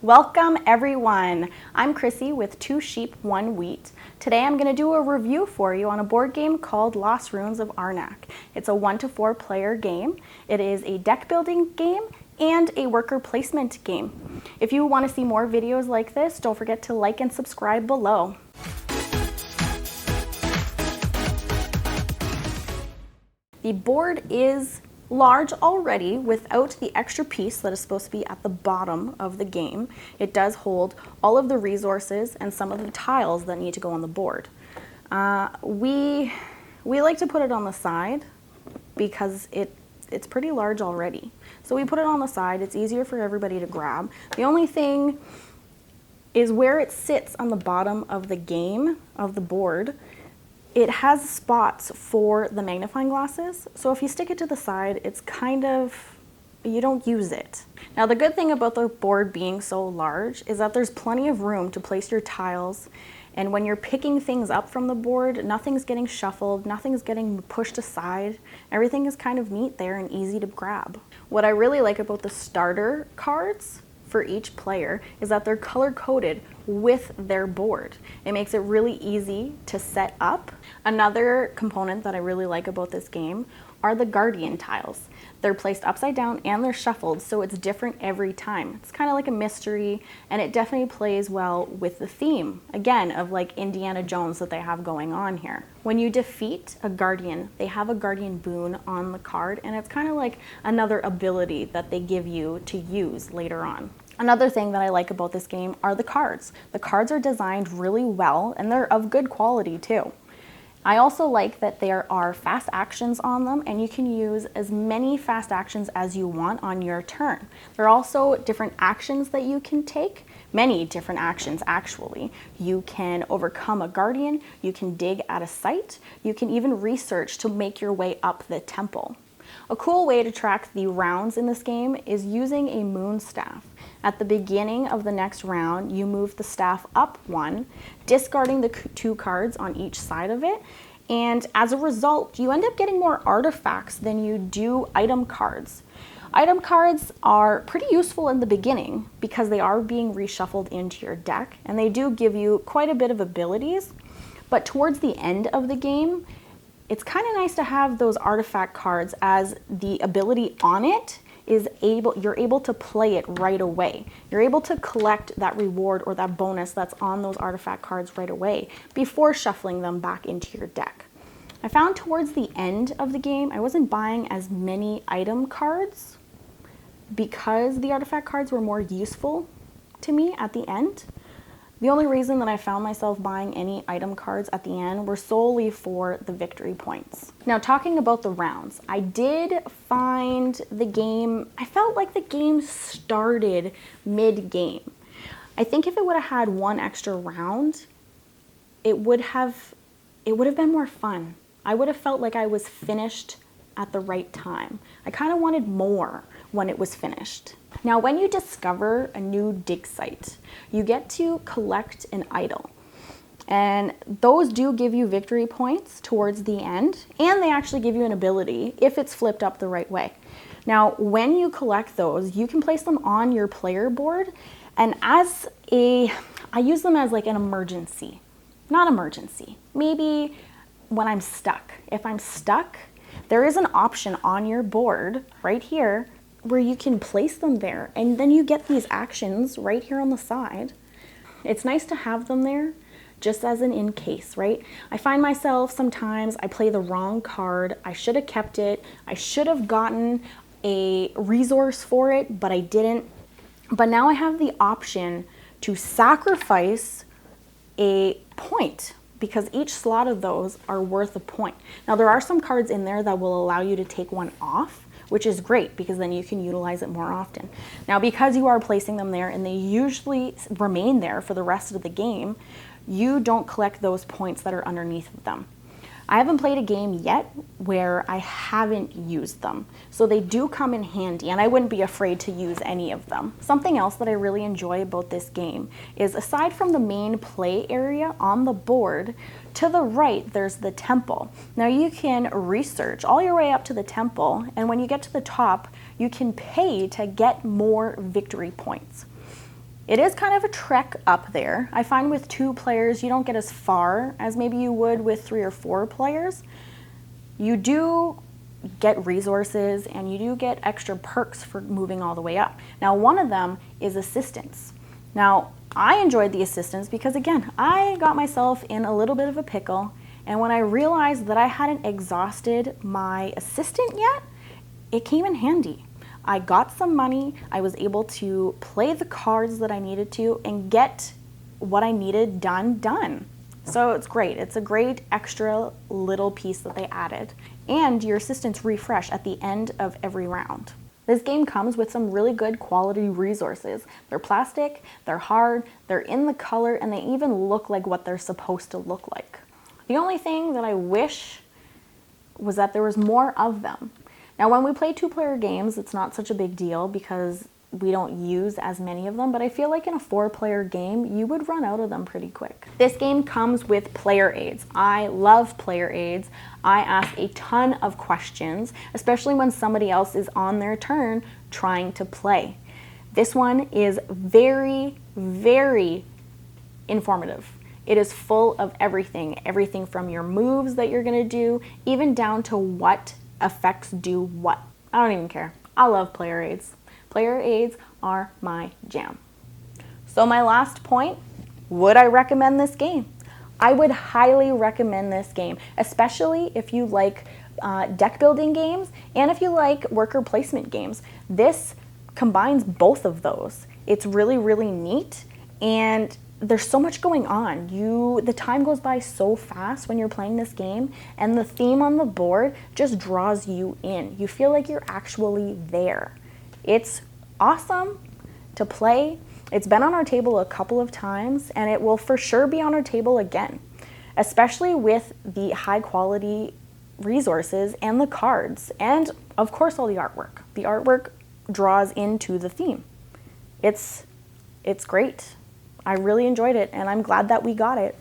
Welcome everyone. I'm Krissy with 2 Sheep, 1 Wheat. Today I'm going to do a review for you on a board game called Lost Ruins of Arnak. It's a 1 to 4 player game. It is a deck building game and a worker placement game. If you want to see more videos like this, don't forget to like and subscribe below. The board is large already without the extra piece that is supposed to be at the bottom of the game. It does hold all of the resources and some of the tiles that need to go on the board. We like to put it on the side because it's pretty large already. So we put it on the side. It's easier for everybody to grab. The only thing is where it sits on the bottom of the game, of the board, it has spots for the magnifying glasses, so if you stick it to the side, it's kind of, you don't use it. Now the good thing about the board being so large is that there's plenty of room to place your tiles, and when you're picking things up from the board, nothing's getting shuffled, nothing's getting pushed aside. Everything is kind of neat there and easy to grab. What I really like about the starter cards for each player is that they're color-coded with their board. It makes it really easy to set up. Another component that I really like about this game are the guardian tiles. They're placed upside down and they're shuffled, so it's different every time. It's kind of like a mystery, and it definitely plays well with the theme, again, of like Indiana Jones that they have going on here. When you defeat a guardian, they have a guardian boon on the card, and it's kind of like another ability that they give you to use later on. Another thing that I like about this game are the cards. The cards are designed really well, and they're of good quality too. I also like that there are fast actions on them, and you can use as many fast actions as you want on your turn. There are also different actions that you can take, many different actions actually. You can overcome a guardian, you can dig at a site, you can even research to make your way up the temple. A cool way to track the rounds in this game is using a moon staff. At the beginning of the next round, you move the staff up 1, discarding the 2 cards on each side of it, and as a result, you end up getting more artifacts than you do item cards. Item cards are pretty useful in the beginning because they are being reshuffled into your deck, and they do give you quite a bit of abilities, but towards the end of the game, it's kind of nice to have those artifact cards, as the ability on it is you're able to play it right away. You're able to collect that reward or that bonus that's on those artifact cards right away before shuffling them back into your deck. I found towards the end of the game, I wasn't buying as many item cards because the artifact cards were more useful to me at the end. The only reason that I found myself buying any item cards at the end were solely for the victory points. Now, talking about the rounds, I did find the game, I felt like the game started mid-game. I think if it would have had 1 extra round, it would have been more fun. I would have felt like I was finished at the right time. I kind of wanted more when it was finished. Now, when you discover a new dig site, you get to collect an idol. And those do give you victory points towards the end, and they actually give you an ability if it's flipped up the right way. Now, when you collect those, you can place them on your player board, and I use them as like an emergency. Not emergency, maybe when I'm stuck. If I'm stuck, there is an option on your board right here where you can place them there, and then you get these actions right here on the side. It's nice to have them there just as an in case, right? I find myself sometimes I play the wrong card. I should have kept it. I should have gotten a resource for it, but I didn't. But now I have the option to sacrifice a point, because each slot of those are worth a point. Now, there are some cards in there that will allow you to take one off, which is great because then you can utilize it more often. Now, because you are placing them there and they usually remain there for the rest of the game, you don't collect those points that are underneath of them. I haven't played a game yet where I haven't used them, so they do come in handy, and I wouldn't be afraid to use any of them. Something else that I really enjoy about this game is, aside from the main play area on the board, to the right there's the temple. Now you can research all your way up to the temple, and when you get to the top, you can pay to get more victory points. It is kind of a trek up there. I find with 2 players, you don't get as far as maybe you would with 3 or 4 players. You do get resources and you do get extra perks for moving all the way up. Now, one of them is assistance. Now, I enjoyed the assistance because, again, I got myself in a little bit of a pickle, and when I realized that I hadn't exhausted my assistant yet, it came in handy. I got some money, I was able to play the cards that I needed to and get what I needed done. So it's great. It's a great extra little piece that they added. And your assistants refresh at the end of every round. This game comes with some really good quality resources. They're plastic, they're hard, they're in the color, and they even look like what they're supposed to look like. The only thing that I wish was that there was more of them. Now, when we play 2-player games, it's not such a big deal because we don't use as many of them, but I feel like in a 4-player game, you would run out of them pretty quick. This game comes with player aids. I love player aids. I ask a ton of questions, especially when somebody else is on their turn trying to play. This one is very, very informative. It is full of everything from your moves that you're gonna do, even down to what effects do what. I don't even care. I love player aids. Player aids are my jam. So my last point, would I recommend this game? I would highly recommend this game, especially if you like deck building games and if you like worker placement games. This combines both of those. It's really, really neat, and there's so much going on. The time goes by so fast when you're playing this game, and the theme on the board just draws you in. You feel like you're actually there. It's awesome to play. It's been on our table a couple of times, and it will for sure be on our table again, especially with the high quality resources and the cards, and of course all the artwork. The artwork draws into the theme. It's great. I really enjoyed it, and I'm glad that we got it.